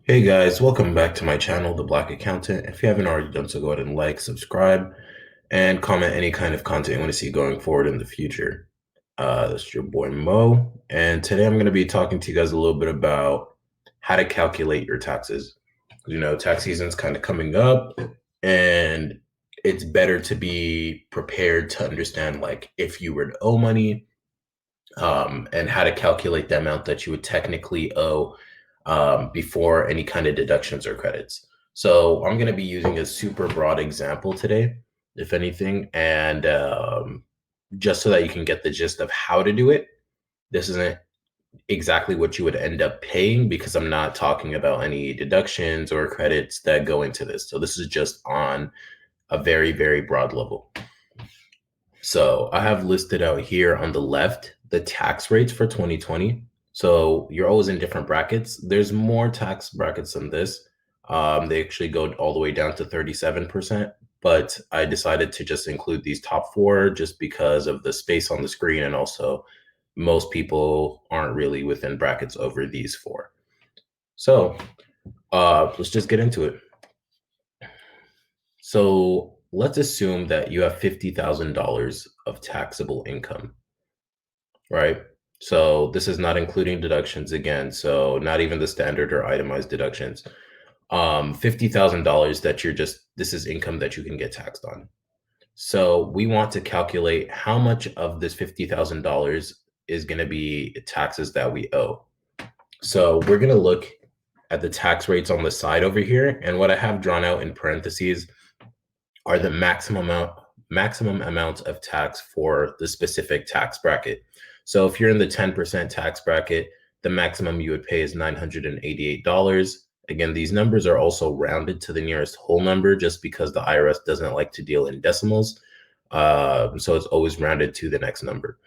Hey guys, welcome back to my channel, The Black Accountant. If you haven't already done so, go ahead and like, subscribe, and comment any kind of content you want to see going forward in the future. This is your boy Mo, and today I'm going to be talking to you guys a little bit about how to calculate your taxes. Tax season's kind of coming up, and it's better to be prepared to understand, like, if you were to owe money, and how to calculate the amount that you would technically owe before any kind of deductions or credits. So I'm going to be using a super broad example today, if anything, and just so that you can get the gist of how to do it. This isn't exactly what you would end up paying because I'm not talking about any deductions or credits that go into this. So this is just on a very, very broad level. So I have listed out here on the left the tax rates for 2020. So you're always in different brackets. There's more tax brackets than this. They actually go all the way down to 37%, but I decided to just include these top four just because of the space on the screen, and also most people aren't really within brackets over these four. So let's just get into it. So let's assume that you have $50,000 of taxable income, right? So this is not including deductions again. So not even the standard or itemized deductions. $50,000 that this is income that you can get taxed on. So we want to calculate how much of this $50,000 is going to be taxes that we owe. So we're going to look at the tax rates on the side over here. And what I have drawn out in parentheses are the maximum amount of tax for the specific tax bracket. So if you're in the 10% tax bracket, the maximum you would pay is $988. Again, these numbers are also rounded to the nearest whole number just because the IRS doesn't like to deal in decimals. So it's always rounded to the next number.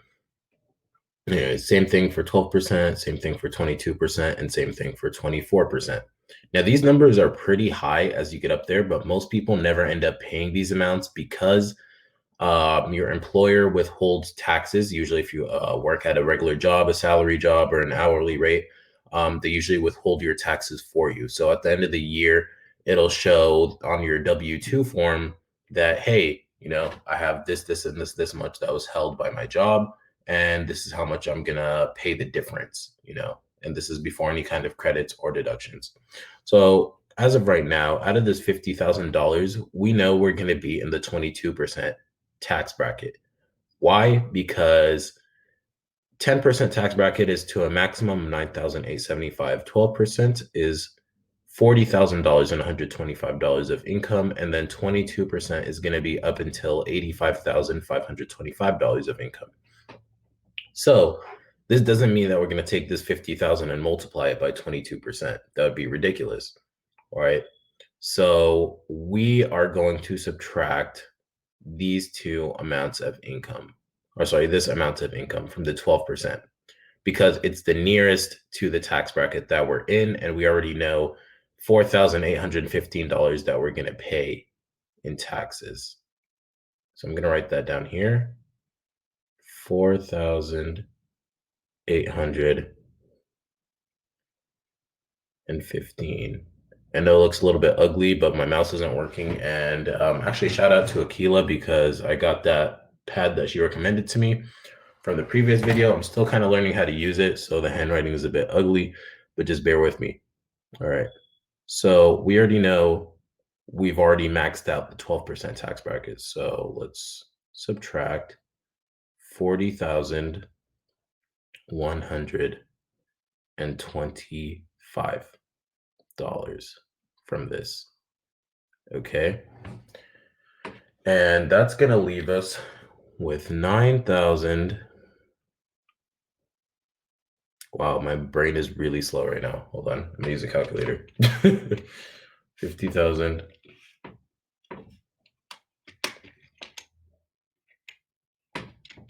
Same thing for 12%, same thing for 22%, and same thing for 24%. Now, these numbers are pretty high as you get up there, but most people never end up paying these amounts because your employer withholds taxes. Usually, if you work at a regular job, a salary job, or an hourly rate, they usually withhold your taxes for you. So at the end of the year, it'll show on your W-2 form that, hey, I have this, and this much that was held by my job, and this is how much I'm gonna pay the difference, and this is before any kind of credits or deductions. So as of right now, out of this $50,000, we know we're gonna be in the 22% tax bracket. Why? Because 10% tax bracket is to a maximum of $9,875. 12% is $40,000 and $125 of income, and then 22% is going to be up until $85,525 of income. So this doesn't mean that we're going to take this 50,000 and multiply it by 22%. That would be ridiculous. All right. So we are going to subtract these two amounts of income, or sorry, this amount of income from the 12%, because it's the nearest to the tax bracket that we're in, and we already know $4,815 that we're going to pay in taxes. So I'm going to write that down here. 4,815. I know it looks a little bit ugly, but my mouse isn't working. And actually, shout out to Akila because I got that pad that she recommended to me from the previous video. I'm still kind of learning how to use it, so the handwriting is a bit ugly, but just bear with me. All right. So we already know we've already maxed out the 12% tax bracket. So let's subtract $40,125 from this. Okay. And that's going to leave us with 9,000. Wow, my brain is really slow right now. Hold on. I'm going to use a calculator. 50,000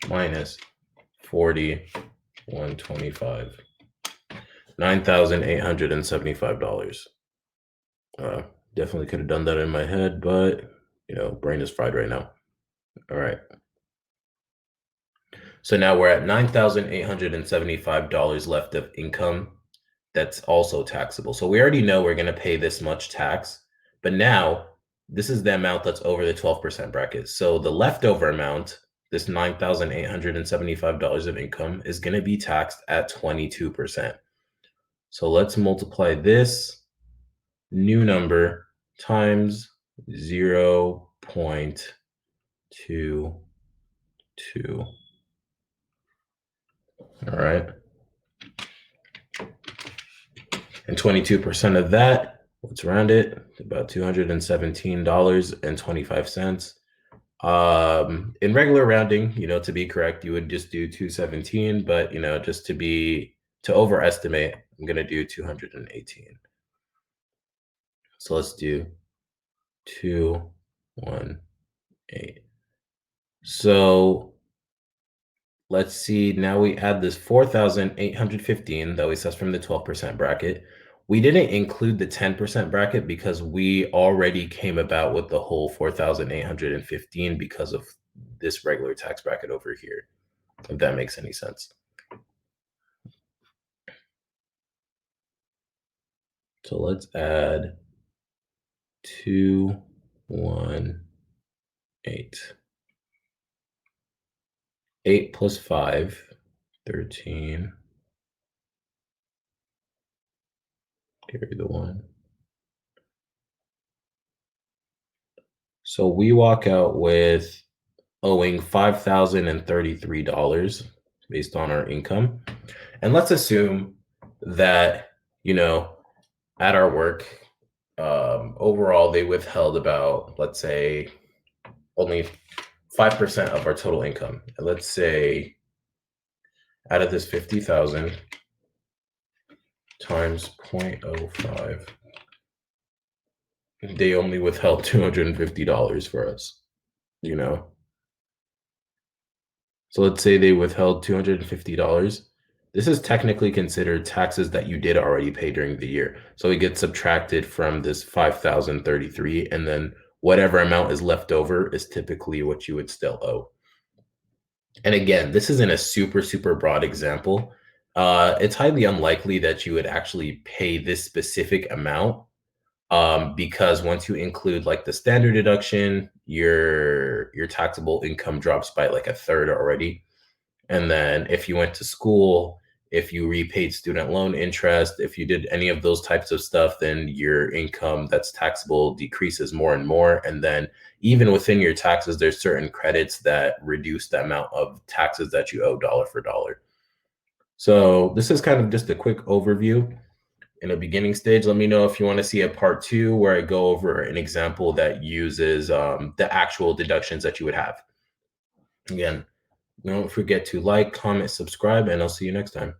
minus 40,125. $9,875. Definitely could have done that in my head, but brain is fried right now. All right. So now we're at $9,875 left of income that's also taxable. So we already know we're going to pay this much tax, but now this is the amount that's over the 12% bracket. So the leftover amount, this $9,875 of income, is going to be taxed at 22%. So let's multiply this new number times 0.22. All right. And 22% of that, let's round it, about $217.25. In regular rounding, to be correct, you would just do 217, but just to overestimate, I'm gonna do 218. So let's do 218. So let's see, now we add this 4,815 that we assessed from the 12% bracket. We didn't include the 10% bracket because we already came about with the whole 4,815 because of this regular tax bracket over here, if that makes any sense. So let's add 218. 8 plus 5, 13. Carry the 1. So we walk out with owing $5,033 based on our income. And let's assume that, at our work, overall, they withheld about, let's say, only 5% of our total income. And let's say out of this 50,000 times 0.05, they only withheld $250 for us, So let's say they withheld $250. This is technically considered taxes that you did already pay during the year. So it gets subtracted from this 5,033, and then whatever amount is left over is typically what you would still owe. And again, this isn't a super, super broad example. It's highly unlikely that you would actually pay this specific amount, because once you include like the standard deduction, your taxable income drops by like a third already. And then if you went to school, if you repaid student loan interest, if you did any of those types of stuff, then your income that's taxable decreases more and more. And then even within your taxes, there's certain credits that reduce the amount of taxes that you owe dollar for dollar. So this is kind of just a quick overview in a beginning stage. Let me know if you want to see a part 2 where I go over an example that uses the actual deductions that you would have. Again, don't forget to like, comment, subscribe, and I'll see you next time.